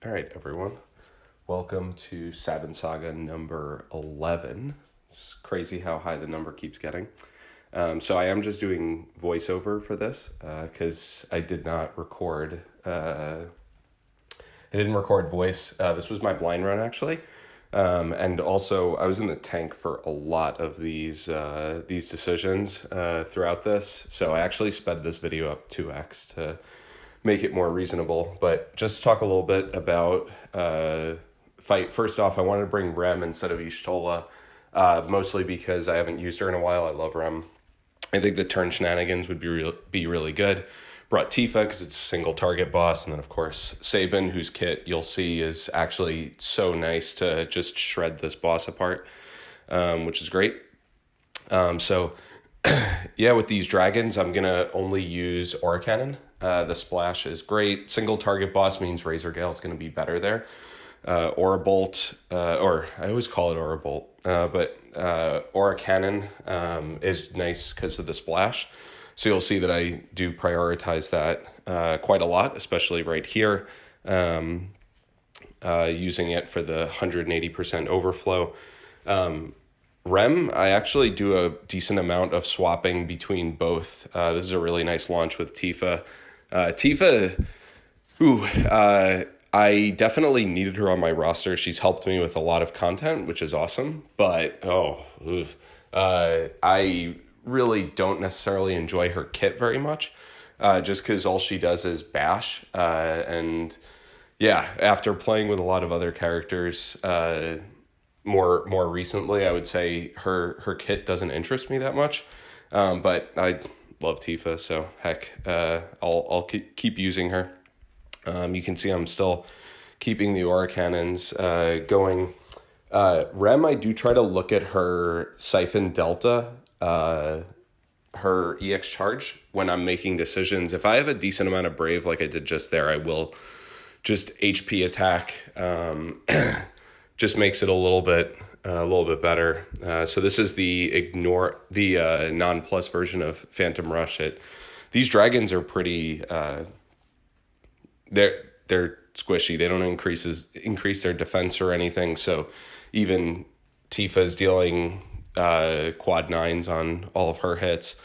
All right, everyone. Welcome to Sabin Saga number 11. It's crazy how high the number keeps getting. So I am just doing voiceover for this because I did not record. I didn't record voice. This was my blind run actually, and also I was in the tank for a lot of these decisions throughout this. So I actually sped this video up 2x to make it more reasonable. But just to talk a little bit about fight. First off, I wanted to bring Rem instead of Ishtola, mostly because I haven't used her in a while. I love Rem. I think the turn shenanigans would be really good. Brought Tifa because it's a single target boss, and then of course Sabin, whose kit you'll see is actually so nice to just shred this boss apart, which is great. So yeah, with these dragons, I'm gonna only use Aura Cannon. The splash is great. Single target boss means Razor Gale is gonna be better there. Aura Bolt, or I always call it Aura Bolt, but Aura Cannon is nice because of the splash. So you'll see that I do prioritize that quite a lot, especially right here, using it for the 180% overflow. Rem, I actually do a decent amount of swapping between both. This is a really nice launch with Tifa. Tifa, I definitely needed her on my roster. She's helped me with a lot of content, which is awesome. But, I really don't necessarily enjoy her kit very much, just because all she does is bash. And yeah, after playing with a lot of other characters, more recently, I would say her kit doesn't interest me that much. But I love Tifa, so heck, I'll keep using her. You can see I'm still keeping the Aura Cannons going. Rem, I do try to look at her Siphon Delta, her EX charge, when I'm making decisions. If I have a decent amount of Brave like I did just there, I will just HP attack. Just makes it a little bit better. So this is the non-plus version of Phantom Rush. These dragons are pretty. They're squishy. They don't increase their defense or anything. So even Tifa's dealing quad 9s on all of her hits.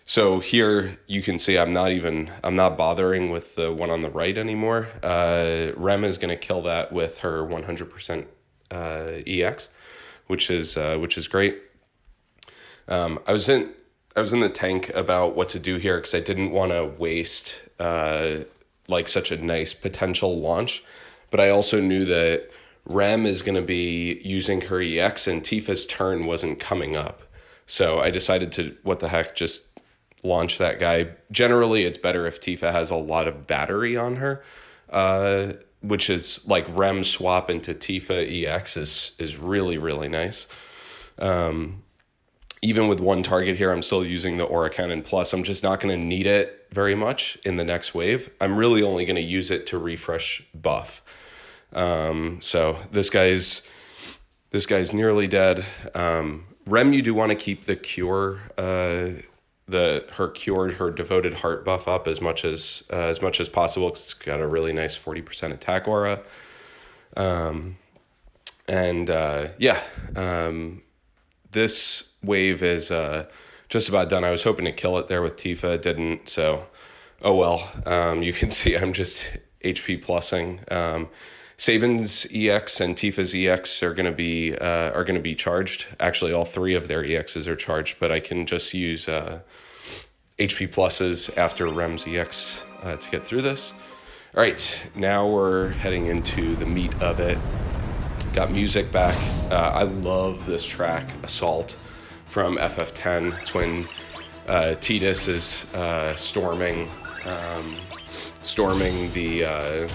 So here you can see I'm not bothering with the one on the right anymore. Rem is going to kill that with her 100% EX, which is great. I was in the tank about what to do here because I didn't want to waste like such a nice potential launch, but I also knew that Rem is going to be using her EX and Tifa's turn wasn't coming up. So I decided to, what the heck, just launch that guy. Generally, it's better if Tifa has a lot of battery on her, which is like Rem swap into Tifa EX is really, really nice. Even with one target here, I'm still using the Aura Cannon Plus. I'm just not going to need it very much in the next wave. I'm really only going to use it to refresh buff. So this guy's nearly dead. Rem, you do want to keep the cure, her devoted heart buff up as much as possible, because it's got a really nice 40% attack aura. This wave is just about done. I was hoping to kill it there with Tifa, didn't. So, oh well. You can see I'm just HP plussing. Sabin's EX and Tifa's EX are gonna be charged. Actually, all three of their EXs are charged, but I can just use HP pluses after Rem's EX to get through this. All right, now we're heading into the meat of it. Got music back. I love this track, Assault, from FF10. It's when Tidus is storming the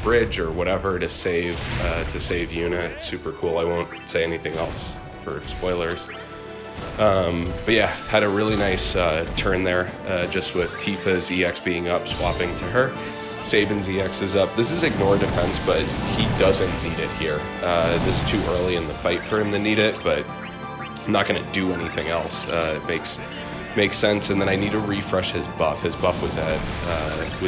bridge or whatever to save Yuna. It's super cool. I won't say anything else for spoilers. But yeah, had a really nice turn there, just with Tifa's EX being up, swapping to her. Sabin's EX is up. This is ignore defense, but he doesn't need it here. This is too early in the fight for him to need it, but I'm not going to do anything else. It makes sense. And then I need to refresh his buff. His buff was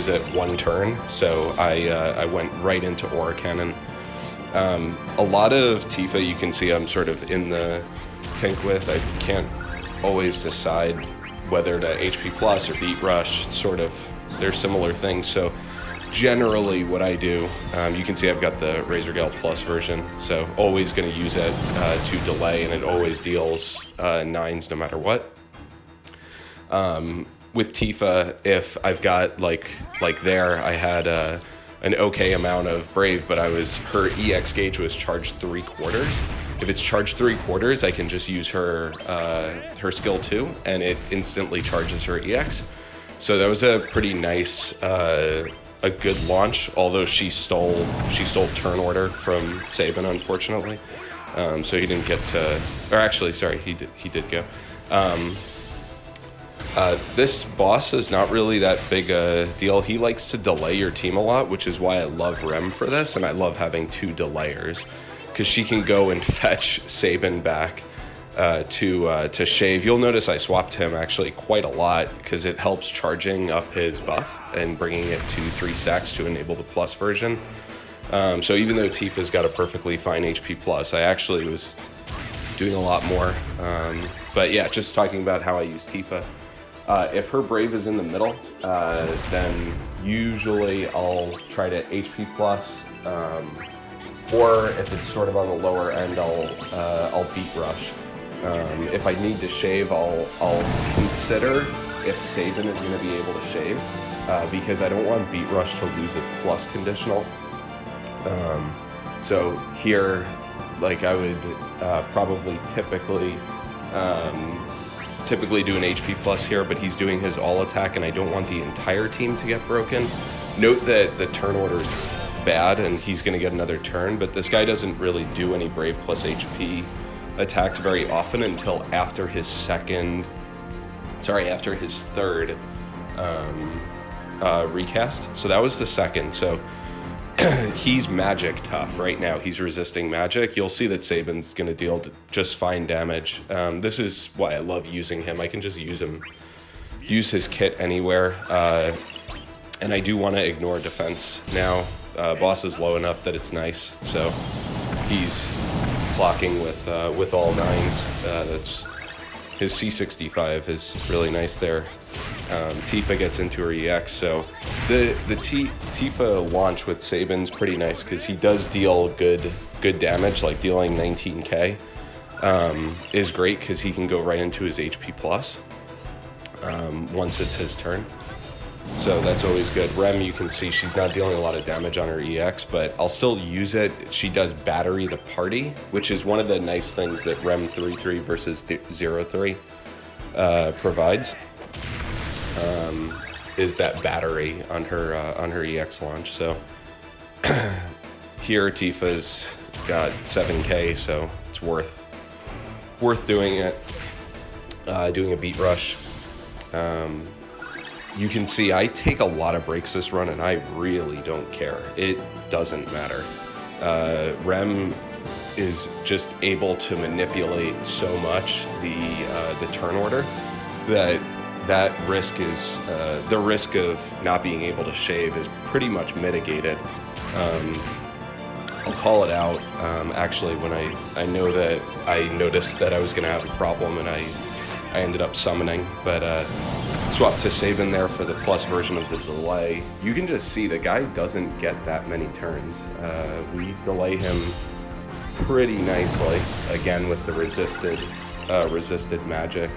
at 1 turn, so I went right into Aura Cannon. A lot of Tifa, you can see I'm sort of in the tank with. I can't always decide whether to HP plus or beat rush. Sort of, they're similar things. So generally what I do, you can see I've got the Razor Gale Plus version, so always going to use it to delay, and it always deals 9s no matter what. With Tifa, if I've got like there, I had an okay amount of Brave, but her EX gauge was charged 3/4. If it's charged 3/4, I can just use her skill 2, and it instantly charges her EX. So that was a pretty nice, a good launch. Although she stole turn order from Sabin, unfortunately. So he didn't get to, or actually, sorry, he did go. This boss is not really that big a deal. He likes to delay your team a lot, which is why I love Rem for this, and I love having 2 delayers, because she can go and fetch Sabin back to shave. You'll notice I swapped him actually quite a lot, because it helps charging up his buff and bringing it to 3 stacks to enable the plus version. So even though Tifa's got a perfectly fine HP plus, I actually was doing a lot more. But yeah, just talking about how I use Tifa. If her Brave is in the middle, then usually I'll try to HP plus, or if it's sort of on the lower end, I'll beat rush. If I need to shave, I'll consider if Sabin is going to be able to shave, because I don't want beat rush to lose its plus conditional. So here, like I would probably typically do an HP plus here, but he's doing his all attack, and I don't want the entire team to get broken. Note that the turn order is bad, and he's going to get another turn, but this guy doesn't really do any Brave plus HP attacks very often until after his third recast. So that was the second. So he's magic tough right now. He's resisting magic. You'll see that Sabin's going to deal just fine damage. This is why I love using him. I can just use his kit anywhere. And I do want to ignore defense now. Boss is low enough that it's nice. So he's clocking with all 9s. That's his C65 is really nice there. Tifa gets into her EX, so the Tifa launch with Sabin's pretty nice, because he does deal good damage, like dealing 19k is great, because he can go right into his HP plus once it's his turn. So that's always good. Rem, you can see she's not dealing a lot of damage on her EX, but I'll still use it. She does battery the party, which is one of the nice things that Rem 3-3 versus 0-3 provides, is that battery on her EX launch. So here Tifa's got 7k, so it's worth doing it. Doing a beat rush. You can see I take a lot of breaks this run, and I really don't care. It doesn't matter. Rem is just able to manipulate so much the turn order that risk is the risk of not being able to shave is pretty much mitigated. I'll call it out actually when I know that I noticed that I was going to have a problem, and I ended up summoning, but swap to Sabin there for the plus version of the delay. You can just see the guy doesn't get that many turns. We delay him pretty nicely, again with the resisted magic.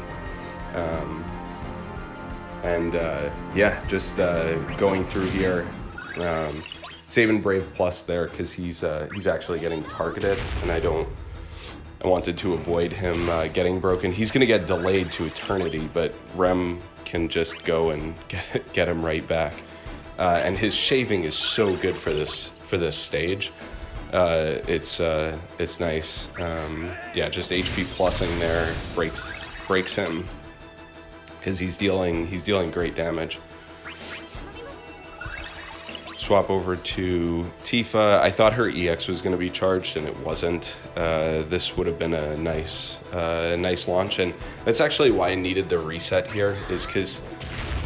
Yeah, just going through here. Sabin Brave plus there, because he's actually getting targeted, and I wanted to avoid him getting broken. He's going to get delayed to eternity, but Rem can just go and get him right back. And his shaving is so good for this stage. It's nice. Yeah, just HP plussing there breaks him, because he's dealing great damage. swap over to Tifa. I thought her EX was going to be charged, and it wasn't. This would have been a nice launch, and that's actually why I needed the reset here, is because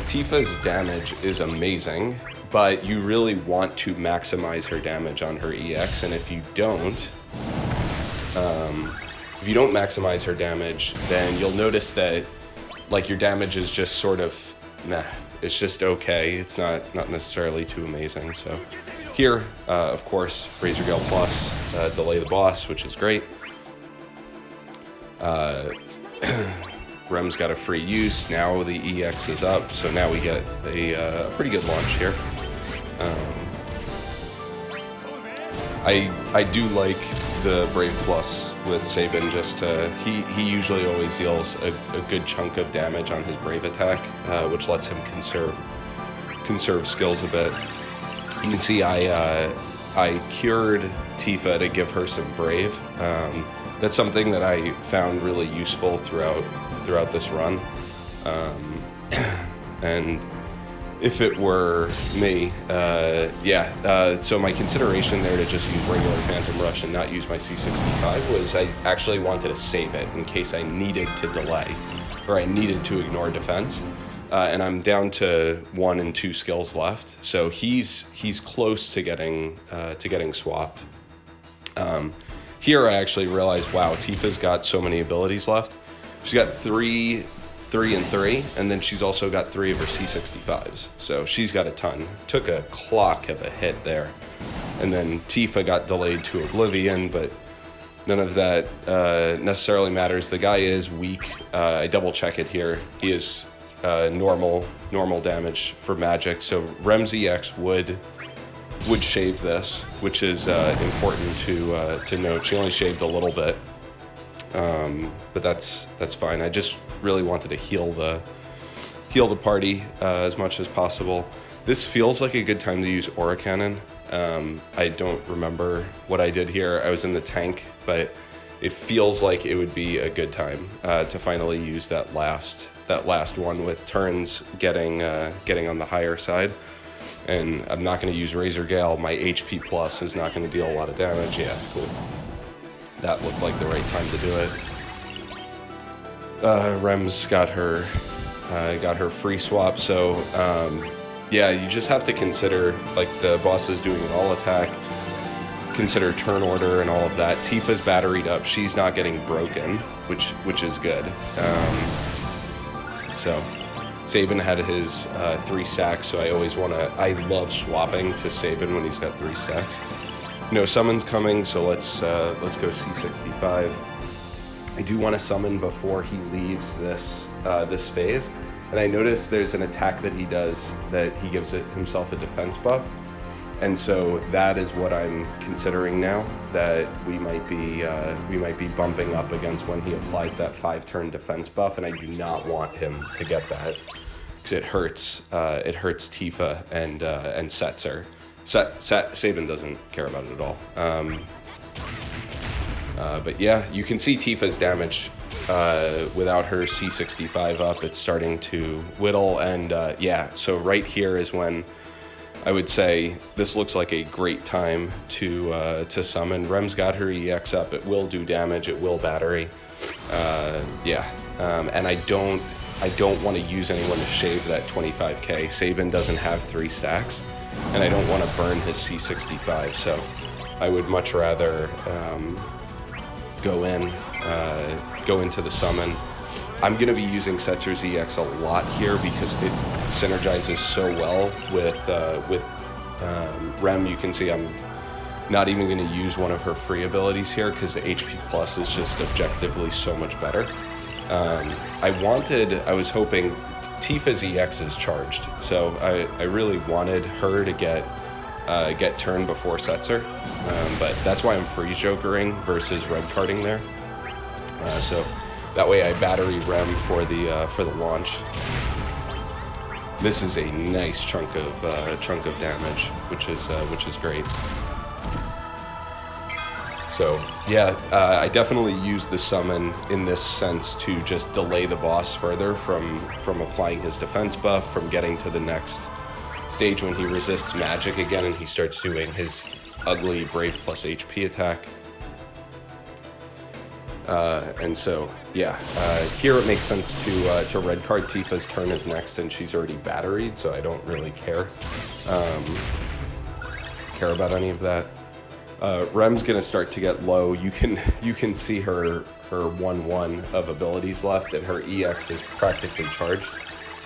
Tifa's damage is amazing, but you really want to maximize her damage on her EX, and if you don't maximize her damage, then you'll notice that like your damage is just sort of meh. It's just okay. It's not necessarily too amazing. So here, of course, Razor Gale Plus, delay the boss, which is great. Rem's got a free use. Now the EX is up, so now we get a pretty good launch here. I do like the Brave Plus with Sabin. Just he usually always deals a good chunk of damage on his Brave attack, which lets him conserve skills a bit. You can see I cured Tifa to give her some Brave. That's something that I found really useful throughout this run, and if it were me, so my consideration there to just use regular Phantom Rush and not use my C65 was I actually wanted to save it in case I needed to delay or I needed to ignore defense. And I'm down to 1 and 2 skills left, so he's close to getting swapped. Here I actually realized, wow, Tifa's got so many abilities left. She's got 3 and 3, and then she's also got 3 of her C65s, so she's got a ton. Took a clock of a hit there, and then Tifa got delayed to oblivion, but none of that necessarily matters. The guy is weak. I double check it here. He is normal damage for magic, so Rem's EX would shave this, which is important to note. She only shaved a little bit, but that's fine. I just really wanted to heal the party as much as possible. This feels like a good time to use Aura Cannon. I don't remember what I did here. I was in the tank, but it feels like it would be a good time to finally use that last one with turns getting on the higher side. And I'm not going to use Razor Gale. My HP plus is not going to deal a lot of damage. Yeah, cool. That looked like the right time to do it. Rem's got her free swap, so yeah, you just have to consider, like, the boss is doing an all attack, consider turn order and all of that. Tifa's batteried up, she's not getting broken, which is good. So Sabin had his 3 stacks, so I love swapping to Sabin when he's got 3 stacks. No summons coming, so let's go C65. I do want to summon before he leaves this phase, and I noticed there's an attack that he does that he gives himself a defense buff, and so that is what I'm considering now, that we might be bumping up against when he applies that 5-turn defense buff, and I do not want him to get that because it hurts Tifa and sets her. Sabin doesn't care about it at all. But yeah, you can see Tifa's damage without her C65 up. It's starting to whittle, and yeah, so right here is when I would say this looks like a great time to summon. Rem's got her EX up. It will do damage. It will battery. And I don't want to use anyone to shave that 25k. Sabin doesn't have 3 stacks, and I don't want to burn his C65. So I would much rather go into the summon. I'm going to be using Setzer's EX a lot here because it synergizes so well with Rem. You can see I'm not even going to use one of her free abilities here because the HP plus is just objectively so much better. I was hoping Tifa's EX is charged, so I really wanted her to get turned before Setzer, but that's why I'm freeze jokering versus red carding there. So that way I battery Rem for the launch. This is a nice chunk of damage, which is great. So yeah, I definitely use the summon in this sense to just delay the boss further from applying his defense buff, from getting to the next stage when he resists magic again and he starts doing his ugly Brave plus HP attack. And so, yeah, here it makes sense to red card. Tifa's turn is next, and she's already batteried, so I don't really care about any of that. Rem's gonna start to get low. You can see her 1/1 of abilities left, and her EX is practically charged.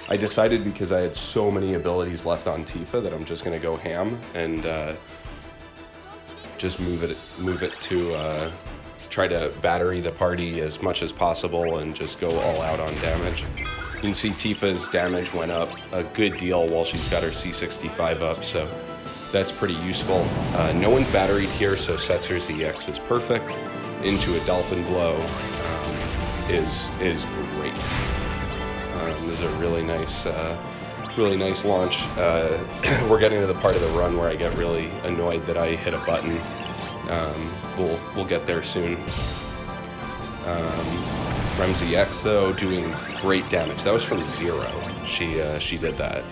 I decided because I had so many abilities left on Tifa that I'm just gonna go ham and just move it to try to battery the party as much as possible and just go all out on damage. You can see Tifa's damage went up a good deal while she's got her C65 up, so that's pretty useful. No one's batteried here, so Setzer's EX is perfect. Into a Dolphin Blow is great. This is a really nice launch. We're getting to the part of the run where I get really annoyed that I hit a button. We'll get there soon. Rem's EX though doing great damage. That was from 0. She did that,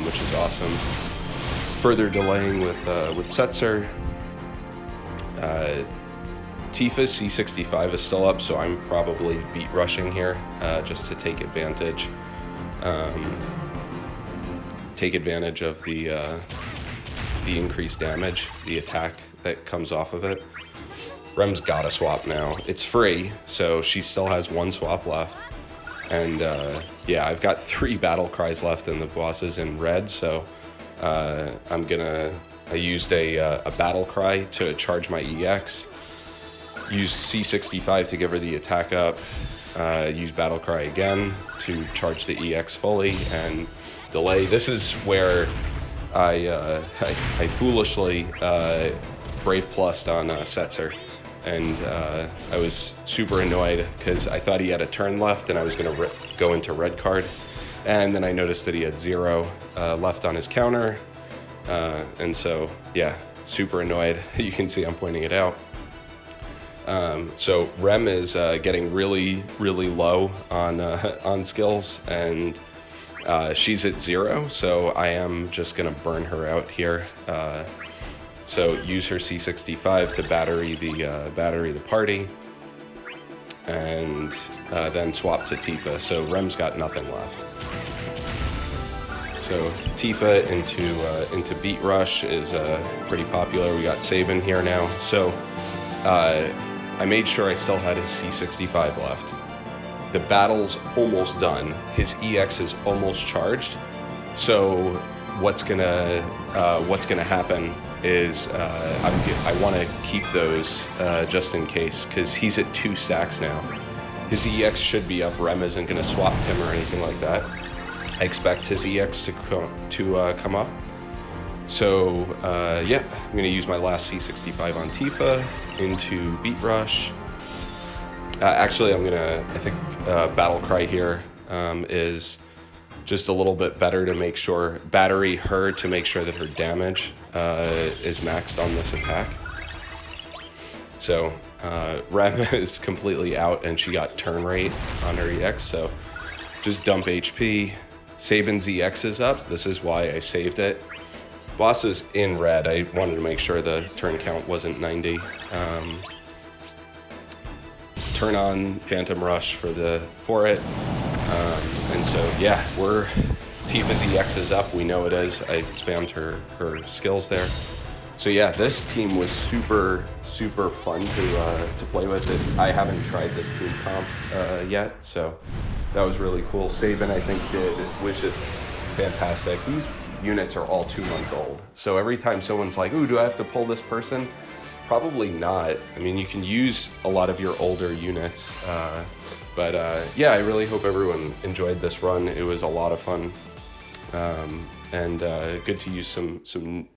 which is awesome. Further delaying with Setzer. Tifa's C65 is still up, so I'm probably beat rushing here just to take advantage. Take advantage of the increased damage, the attack that comes off of it. Rem's gotta swap now. It's free, so she still has 1 swap left. And yeah, I've got 3 battle cries left and the boss is in red, so I used a battle cry to charge my EX. Use C65 to give her the attack up. Use battle cry again to charge the EX fully and delay. This is where I foolishly Brave Plussed on Setzer, and I was super annoyed because I thought he had a turn left and I was going to go into red card, and then I noticed that he had 0 left on his counter, and so yeah, super annoyed. You can see I'm pointing it out. So Rem is getting really low on skills, and she's at 0, so I am just gonna burn her out here. So use her C65 to battery the party, and then swap to Tifa. So Rem's got nothing left. So Tifa into Beat Rush is pretty popular. We got Sabin here now. So I made sure I still had his C65 left. The battle's almost done. His EX is almost charged. So what's gonna happen is I want to keep those just in case, because he's at 2 stacks now. His EX should be up. Rem isn't gonna swap him or anything like that. I expect his EX to come up. So yeah, I'm gonna use my last C65 on Tifa into Beat Rush. Actually, I think Battle Cry here is just a little bit better to make sure, battery her to make sure that her damage is maxed on this attack. So Rem is completely out and she got turn rate on her EX, so just dump HP. Sabin's EX is up. This is why I saved it. Boss is in red. I wanted to make sure the turn count wasn't 90. Turn on Phantom Rush for it. And so yeah, Tifa's EX is up. We know it is. I spammed her skills there. So yeah, this team was super fun to play with. I haven't tried this team comp yet, so that was really cool. Sabin, I think, was just fantastic. These units are all 2 months old, so every time someone's like, "Ooh, do I have to pull this person?" Probably not. I mean, you can use a lot of your older units, but yeah, I really hope everyone enjoyed this run. It was a lot of fun, and good to use some